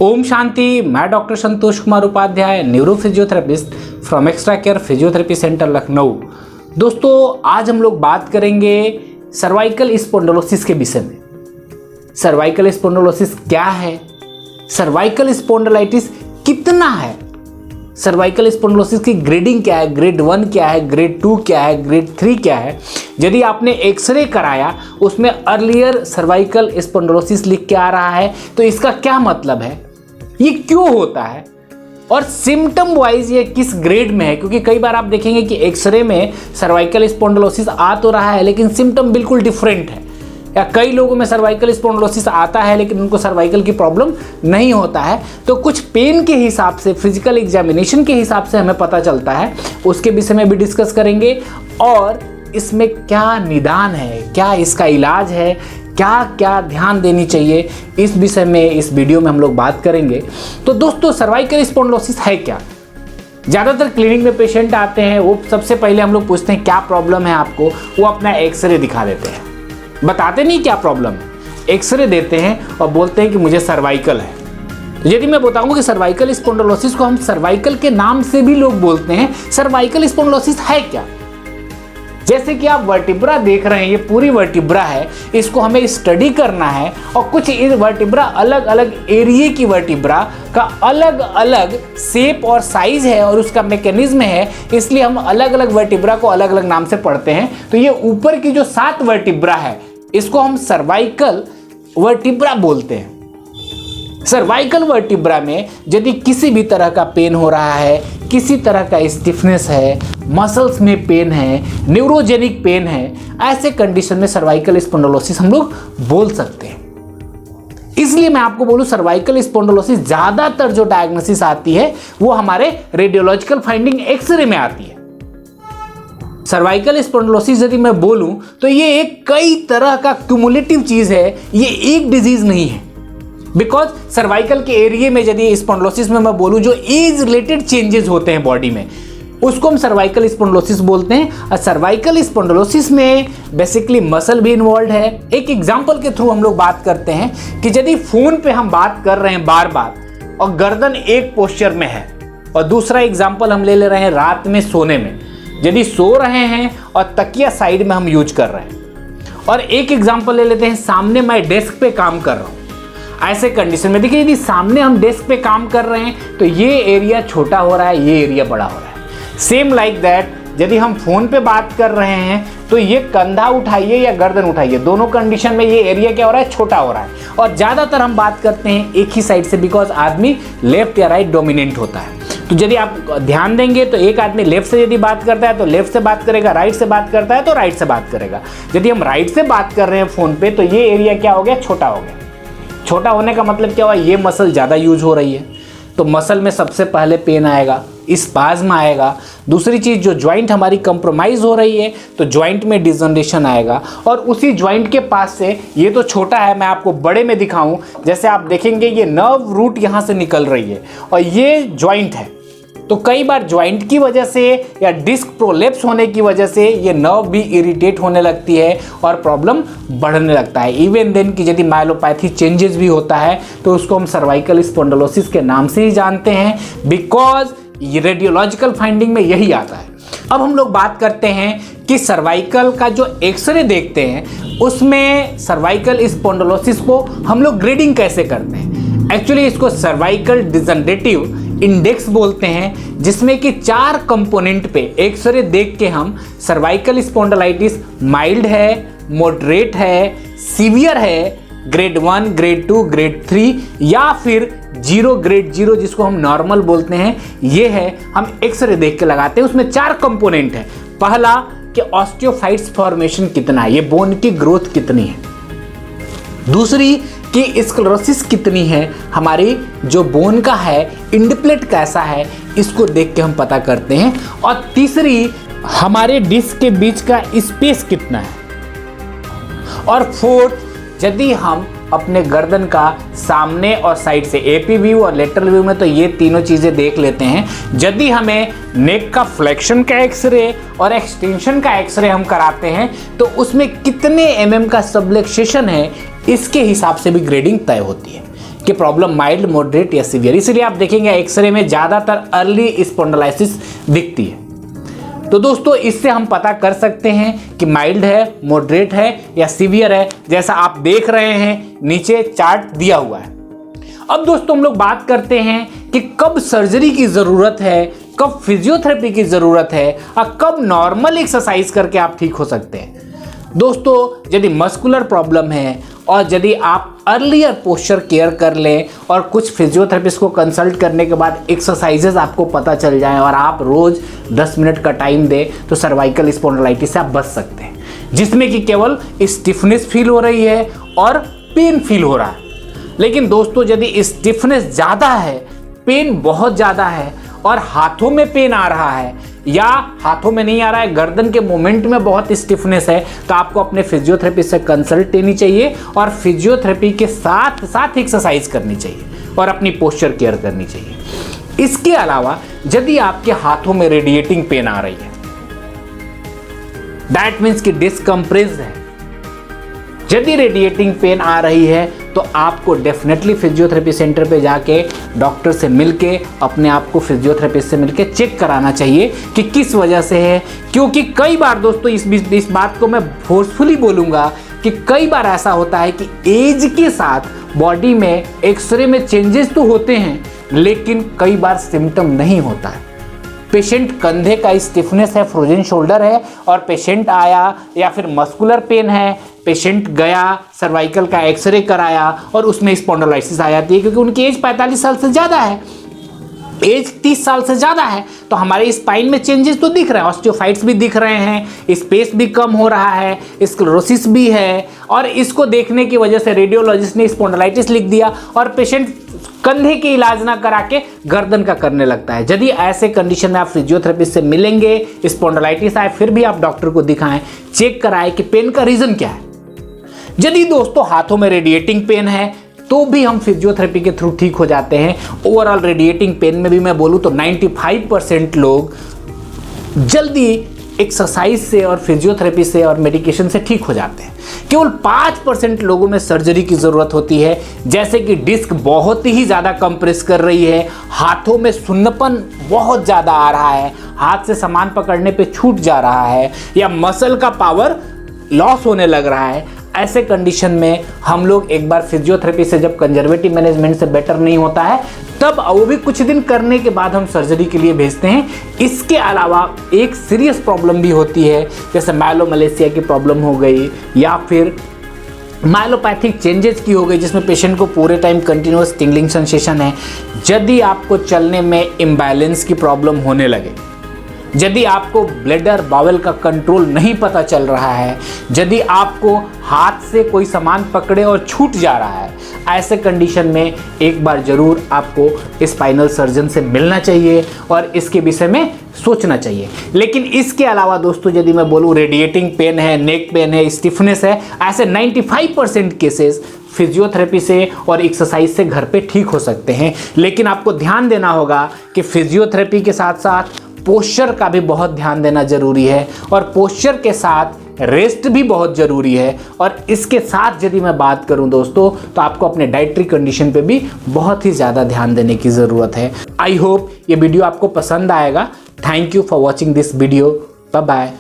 ओम शांति। मैं doctor Santosh Kumar Upadhyay, neuro physiotherapist from extra care physiotherapy centre Lucknow. दोस्तों, आज हम लोग बात करेंगे सर्वाइकल स्पॉन्डिलोसिस के विषय में। सर्वाइकल स्पॉन्डिलोसिस क्या है, सर्वाइकल स्पॉन्डिलाइटिस कितना है, सर्वाइकल स्पॉन्डिलोसिस की ग्रेडिंग क्या है, ग्रेड 1 क्या है, ग्रेड 2 क्या है, ग्रेड 3 क्या है। यदि आपने एक्सरे कराया उसमें अर्लियर सर्वाइकल स्पॉन्डिलोसिस लिख के आ रहा है तो इसका क्या मतलब है, ये क्यों होता है और सिम्टम वाइज ये किस ग्रेड में है। क्योंकि कई बार आप देखेंगे कि एक्सरे में सर्वाइकल स्पॉन्डिलोसिस आ तो रहा है लेकिन सिम्टम बिल्कुल डिफरेंट है, या कई लोगों में सर्वाइकल स्पॉन्डिलोसिस आता है लेकिन उनको सर्वाइकल की प्रॉब्लम नहीं होता है। तो कुछ पेन के हिसाब से, फिजिकल एग्जामिनेशन के हिसाब से हमें पता चलता है, उसके विषय में भी डिस्कस करेंगे। और इसमें क्या निदान है, क्या इसका इलाज है, क्या क्या ध्यान देनी चाहिए, इस विषय में इस वीडियो में हम लोग बात करेंगे। तो दोस्तों, सर्वाइकल स्पॉन्डिलोसिस है क्या। ज़्यादातर क्लिनिक में पेशेंट आते हैं, वो सबसे पहले हम लोग पूछते हैं क्या प्रॉब्लम है आपको, वो अपना एक्सरे दिखा देते हैं, बताते नहीं क्या प्रॉब्लम है, एक्सरे देते हैं और बोलते हैं कि मुझे सर्वाइकल है। यदि मैं बताऊंगा कि सर्वाइकल स्पॉन्डिलोसिस को हम सर्वाइकल के नाम से भी लोग बोलते हैं, सर्वाइकल स्पॉन्डिलोसिस है क्या। जैसे कि आप वर्टिब्रा देख रहे हैं, ये पूरी वर्टिब्रा है, इसको हमें स्टडी करना है और कुछ इस वर्टिब्रा अलग अलग एरिया की वर्टिब्रा का अलग अलग शेप और साइज है और उसका मैकेनिज्म है, इसलिए हम अलग अलग वर्टिब्रा को अलग अलग नाम से पढ़ते हैं। तो ये ऊपर की जो 7 वर्टिब्रा है इसको हम सर्वाइकल वर्टिब्रा बोलते हैं। सर्वाइकल वर्टिब्रा में यदि किसी भी तरह का पेन हो रहा है, किसी तरह का स्टिफनेस है, मसल्स में पेन है, न्यूरोजेनिक पेन है, ऐसे कंडीशन में सर्वाइकल स्पॉन्डिलोसिस हम लोग बोल सकते हैं। इसलिए मैं आपको बोलूं, सर्वाइकल स्पॉन्डिलोसिस ज्यादातर जो डायग्नोसिस आती है वो हमारे रेडियोलॉजिकल फाइंडिंग एक्सरे में आती है। सर्वाइकल स्पॉन्डिलोसिस यदि मैं बोलूं तो ये एक कई तरह का क्यूमुलेटिव चीज है, ये एक डिजीज नहीं है। बिकॉज सर्वाइकल के एरिया में यदि स्पॉन्डिलोसिस में मैं बोलूं जो एज रिलेटेड चेंजेस होते हैं बॉडी में, उसको हम सर्वाइकल स्पॉन्डिलोसिस बोलते हैं। और सर्वाइकल स्पॉन्डिलोसिस में बेसिकली मसल भी इन्वॉल्व है। एक एग्जांपल के थ्रू हम लोग बात करते हैं कि यदि फोन पे हम बात कर रहे हैं बार बार और गर्दन एक पोस्चर में है, और दूसरा एग्जांपल हम ले रहे हैं रात में सोने में, यदि सो रहे हैं और तकिया साइड में हम यूज कर रहे हैं, और एक एग्जांपल ले लेते हैं सामने मैं डेस्क पे काम कर रहा हूं। ऐसे कंडीशन में देखिए, यदि सामने हम डेस्क पे काम कर रहे हैं तो ये एरिया छोटा हो रहा है, ये एरिया बड़ा हो रहा है। सेम लाइक दैट यदि हम फोन पे बात कर रहे हैं तो ये कंधा उठाइए या गर्दन उठाइए, दोनों कंडीशन में ये एरिया क्या हो रहा है, छोटा हो रहा है। और ज्यादातर हम बात करते हैं एक ही साइड से, बिकॉज आदमी लेफ्ट या राइट डोमिनेंट होता है। तो यदि आप ध्यान देंगे तो एक आदमी लेफ्ट से यदि बात करता है तो लेफ्ट से बात करेगा, राइट से बात करता है तो राइट से बात करेगा। यदि हम राइट से बात कर रहे हैं फोन पे तो ये एरिया क्या हो गया, छोटा हो गया। छोटा होने का मतलब क्या हुआ, ये मसल ज़्यादा यूज हो रही है तो मसल में सबसे पहले पेन आएगा, स्पाज्म आएगा। दूसरी चीज़, जो ज्वाइंट हमारी कंप्रोमाइज़ हो रही है तो ज्वाइंट में डिजनरेशन आएगा। और उसी ज्वाइंट के पास से, ये तो छोटा है, मैं आपको बड़े में दिखाऊं, जैसे आप देखेंगे ये नर्व रूट यहाँ से निकल रही है और ये ज्वाइंट है। तो कई बार ज्वाइंट की वजह से या डिस्क प्रोलेप्स होने की वजह से ये नर्व भी इरिटेट होने लगती है और प्रॉब्लम बढ़ने लगता है। इवन देन कि यदि माइलोपैथी चेंजेस भी होता है तो उसको हम सर्वाइकल स्पॉन्डिलोसिस के नाम से ही जानते हैं, बिकॉज रेडियोलॉजिकल फाइंडिंग में यही आता है। अब हम लोग बात करते हैं कि सर्वाइकल का जो एक्सरे देखते हैं उसमें सर्वाइकल स्पॉन्डिलोसिस को हम लोग ग्रेडिंग कैसे करते हैं। एक्चुअली इसको सर्वाइकल डिजनरेटिव इंडेक्स बोलते हैं, जिसमें कि 4 कंपोनेंट पे एक्सरे देख के हम सर्वाइकल स्पॉन्डिलाइटिस माइल्ड है, मॉडरेट है, सीवियर है, ग्रेड 1, ग्रेड 2, ग्रेड 3 या फिर 0 ग्रेड 0 जिसको हम नॉर्मल बोलते हैं, ये है। हम एक्सरे देख के लगाते हैं। उसमें 4 कंपोनेंट है। पहला कि ऑस्टियोफाइट्स फॉर्मेशन कितना है, ये बोन की ग्रोथ कितनी है। दूसरी कि स्क्लेरोसिस कितनी है, हमारी जो बोन का है इंडप्लेट कैसा है, इसको देख के हम पता करते हैं। और तीसरी, हमारे डिस्क के बीच का स्पेस कितना है। और फोर्थ, यदि हम अपने गर्दन का सामने और साइड से एपी व्यू और लेटरल व्यू में, तो ये तीनों चीज़ें देख लेते हैं। यदि हमें नेक का फ्लेक्शन का एक्सरे और एक्सटेंशन का एक्सरे हम कराते हैं तो उसमें कितने mm का सबलेक्सेशन है, इसके हिसाब से भी ग्रेडिंग तय होती है। कि प्रॉब्लम माइल्ड, मॉडरेट या सीवियर। इसीलिए आप देखेंगे एक्सरे में ज़्यादातर अर्ली स्पॉन्डिलाइटिस दिखती है। तो दोस्तों इससे हम पता कर सकते हैं कि माइल्ड है, मॉडरेट है या सीवियर है, जैसा आप देख रहे हैं नीचे चार्ट दिया हुआ है। अब दोस्तों हम लोग बात करते हैं कि कब सर्जरी की ज़रूरत है, कब फिजियोथेरेपी की ज़रूरत है और कब नॉर्मल एक्सरसाइज करके आप ठीक हो सकते हैं। दोस्तों यदि मस्कुलर प्रॉब्लम है और यदि आप अर्लियर पोस्चर केयर कर लें और कुछ फिजियोथेरेपिस्ट को कंसल्ट करने के बाद एक्सरसाइजेज आपको पता चल जाएं और आप रोज़ 10 मिनट का टाइम दें, तो सर्वाइकल स्पॉन्डिलाइटिस से आप बच सकते हैं, जिसमें कि केवल स्टिफनेस फील हो रही है और पेन फील हो रहा है। लेकिन दोस्तों यदि स्टिफनेस ज़्यादा है, पेन बहुत ज़्यादा है और हाथों में पेन आ रहा है या हाथों में नहीं आ रहा है, गर्दन के मोमेंट में बहुत स्टिफनेस है, तो आपको अपने फिजियोथेरेपिस्ट से कंसल्ट लेनी चाहिए और फिजियोथेरेपी के साथ साथ एक्सरसाइज करनी चाहिए और अपनी पोस्चर केयर करनी चाहिए। इसके अलावा यदि आपके हाथों में रेडिएटिंग पेन आ रही है, दैट मीन्स कि डिस्कम्प्रेस्ड है, यदि रेडिएटिंग पेन आ रही है तो आपको डेफिनेटली फिजियोथेरेपी सेंटर पे जाके डॉक्टर से मिलके अपने आप को फिजियोथेरेपिस्ट से मिलके चेक कराना चाहिए कि किस वजह से है। क्योंकि कई बार दोस्तों इस बात को मैं फोर्सफुली बोलूँगा कि कई बार ऐसा होता है कि एज के साथ बॉडी में एक्सरे में चेंजेस तो होते हैं लेकिन कई बार सिम्टम नहीं होता है। पेशेंट कंधे का स्टिफनेस है, फ्रोजन शोल्डर है और पेशेंट आया, या फिर मस्कुलर पेन है, पेशेंट गया सर्वाइकल का एक्सरे कराया और उसमें स्पॉन्डिलाइटिस आ जाती है क्योंकि उनकी एज 45 साल से ज़्यादा है, एज 30 साल से ज़्यादा है, तो हमारे स्पाइन में चेंजेस तो दिख रहे हैं, ऑस्टियोफाइट्स भी दिख रहे हैं, स्पेस भी कम हो रहा है, स्क्लेरोसिस भी है, और इसको देखने की वजह से रेडियोलॉजिस्ट ने स्पॉन्डिलाइटिस लिख दिया और पेशेंट कंधे के इलाज ना करा के गर्दन का करने लगता है। यदि ऐसे कंडीशन में आप फिजियोथेरेपिस्ट से मिलेंगे, स्पॉन्डिलाइटिस आए, फिर भी आप डॉक्टर को दिखाएं, चेक कराएं कि पेन का रीज़न क्या है। यदि दोस्तों हाथों में रेडिएटिंग पेन है तो भी हम फिजियोथेरेपी के थ्रू ठीक हो जाते हैं। ओवरऑल रेडिएटिंग पेन में भी मैं बोलूँ तो 95% लोग जल्दी एक्सरसाइज से और फिजियोथेरेपी से और मेडिकेशन से ठीक हो जाते हैं। केवल 5% लोगों में सर्जरी की ज़रूरत होती है, जैसे कि डिस्क बहुत ही ज़्यादा कंप्रेस कर रही है, हाथों में सुन्नपन बहुत ज़्यादा आ रहा है, हाथ से सामान पकड़ने पे छूट जा रहा है या मसल का पावर लॉस होने लग रहा है। ऐसे कंडीशन में हम लोग एक बार फिजियोथेरेपी से जब कंजर्वेटिव मैनेजमेंट से बेटर नहीं होता है तब वो भी कुछ दिन करने के बाद हम सर्जरी के लिए भेजते हैं। इसके अलावा एक सीरियस प्रॉब्लम भी होती है, जैसे माइलोमलेशिया की प्रॉब्लम हो गई या फिर माइलोपैथिक चेंजेस की हो गई, जिसमें पेशेंट को पूरे टाइम कंटिन्यूअस टिंगलिंग सेंसेशन है। यदि आपको चलने में इम्बैलेंस की प्रॉब्लम होने लगे, यदि आपको ब्लैडर बाउल का कंट्रोल नहीं पता चल रहा है, यदि आपको हाथ से कोई सामान पकड़े और छूट जा रहा है, ऐसे कंडीशन में एक बार ज़रूर आपको स्पाइनल सर्जन से मिलना चाहिए और इसके विषय में सोचना चाहिए। लेकिन इसके अलावा दोस्तों यदि मैं बोलूँ रेडिएटिंग पेन है, नेक पेन है, स्टिफनेस है, ऐसे 95% केसेस फिजियोथेरेपी से और एक्सरसाइज से घर पे ठीक हो सकते हैं। लेकिन आपको ध्यान देना होगा कि फिजियोथेरेपी के साथ साथ पोस्चर का भी बहुत ध्यान देना जरूरी है और पोस्चर के साथ रेस्ट भी बहुत ज़रूरी है। और इसके साथ यदि मैं बात करूं दोस्तों तो आपको अपने डाइटरी कंडीशन पे भी बहुत ही ज़्यादा ध्यान देने की ज़रूरत है। आई होप ये वीडियो आपको पसंद आएगा। Thank you for watching this video. Bye bye.